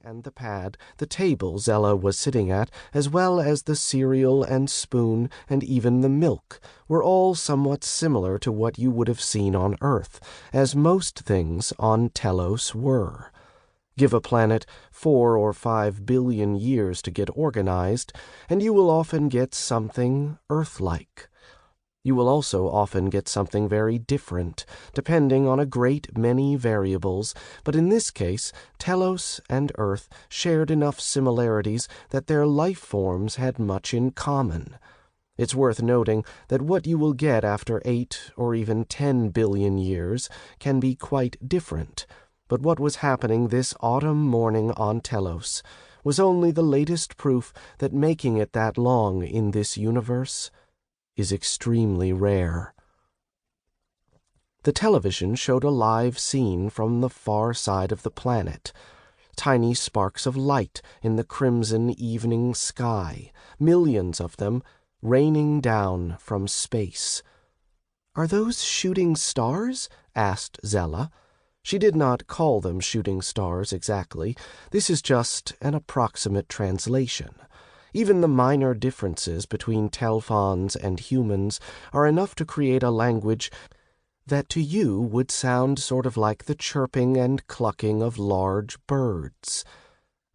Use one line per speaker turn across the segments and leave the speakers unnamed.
and the pad, the table Zella was sitting at, as well as the cereal and spoon and even the milk, were all somewhat similar to what you would have seen on Earth, as most things on Telos were. Give a planet 4 or 5 billion years to get organized, and you will often get something Earth-like. You will also often get something very different, depending on a great many variables, but in this case, Telos and Earth shared enough similarities that their life forms had much in common. It's worth noting that what you will get after 8 or even 10 billion years can be quite different, but what was happening this autumn morning on Telos was only the latest proof that making it that long in this universe is extremely rare. The television showed a live scene from the far side of the planet. Tiny sparks of light in the crimson evening sky, millions of them, raining down from space. "Are those shooting stars?" asked Zella. She did not call them shooting stars exactly. This is just an approximate translation. Even the minor differences between Telfons and humans are enough to create a language that to you would sound sort of like the chirping and clucking of large birds.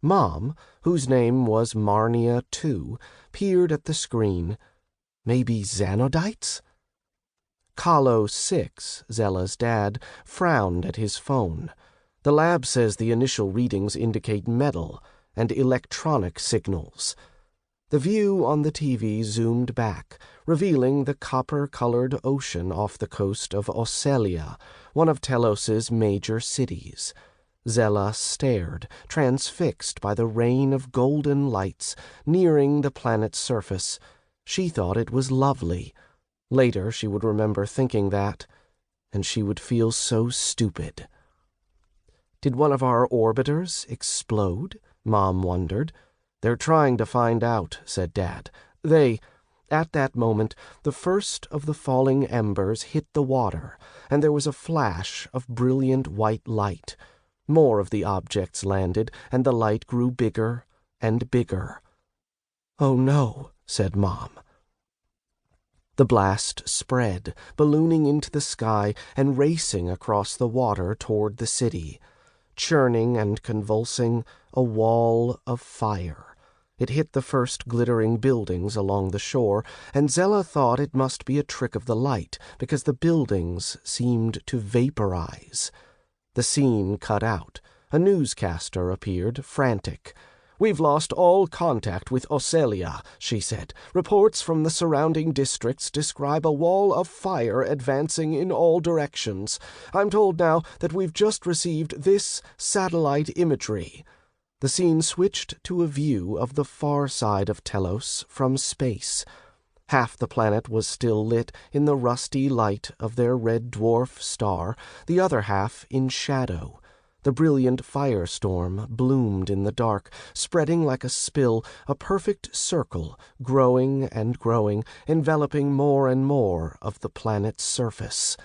Mom, whose name was Marnia too, peered at the screen. Maybe Xanodites? Kahlo 6, Zella's dad, frowned at his phone. The lab says the initial readings indicate metal and electronic signals. The view on the TV zoomed back, revealing the copper-colored ocean off the coast of Ocelia, one of Telos's major cities. Zella stared, transfixed by the rain of golden lights nearing the planet's surface. She thought it was lovely. Later she would remember thinking that, and she would feel so stupid. Did one of our orbiters explode? Mom wondered. "They're trying to find out," said Dad. At that moment, the first of the falling embers hit the water, and there was a flash of brilliant white light. More of the objects landed, and the light grew bigger and bigger. "Oh no," said Mom. The blast spread, ballooning into the sky and racing across the water toward the city. Churning and convulsing, a wall of fire. It hit the first glittering buildings along the shore, and Zella thought it must be a trick of the light, because the buildings seemed to vaporize. The scene cut out. A newscaster appeared, frantic. "We've lost all contact with Ocelia," she said. "Reports from the surrounding districts describe a wall of fire advancing in all directions. I'm told now that we've just received this satellite imagery." The scene switched to a view of the far side of Telos from space. Half the planet was still lit in the rusty light of their red dwarf star, the other half in shadow. The brilliant firestorm bloomed in the dark, spreading like a spill, a perfect circle, growing and growing, enveloping more and more of the planet's surface.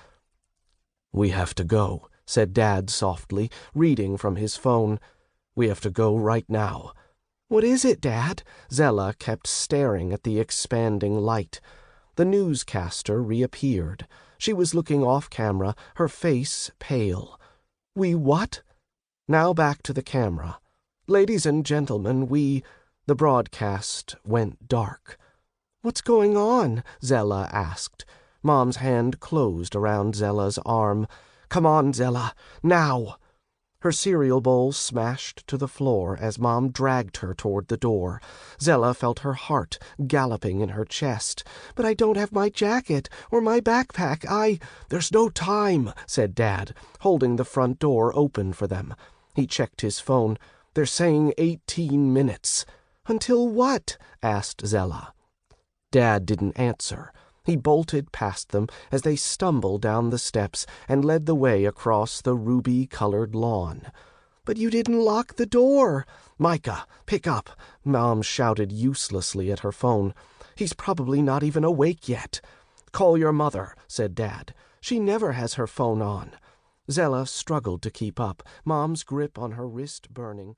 "We have to go," said Dad softly, reading from his phone. "We have to go right now." "What is it, Dad?" Zella kept staring at the expanding light. The newscaster reappeared. She was looking off camera, her face pale. "We what?" Now back to the camera. "Ladies and gentlemen, we—" The broadcast went dark. "What's going on?" Zella asked. Mom's hand closed around Zella's arm. "Come on, Zella, now!" Her cereal bowl smashed to the floor as Mom dragged her toward the door. Zella felt her heart galloping in her chest. "But I don't have my jacket or my backpack. "There's no time," said Dad, holding the front door open for them. He checked his phone. "They're saying 18 minutes. "Until what?" asked Zella. Dad didn't answer. He bolted past them as they stumbled down the steps and led the way across the ruby-colored lawn. "But you didn't lock the door." "Micah, pick up," Mom shouted uselessly at her phone. "He's probably not even awake yet." "Call your mother," said Dad. "She never has her phone on." Zella struggled to keep up, Mom's grip on her wrist burning.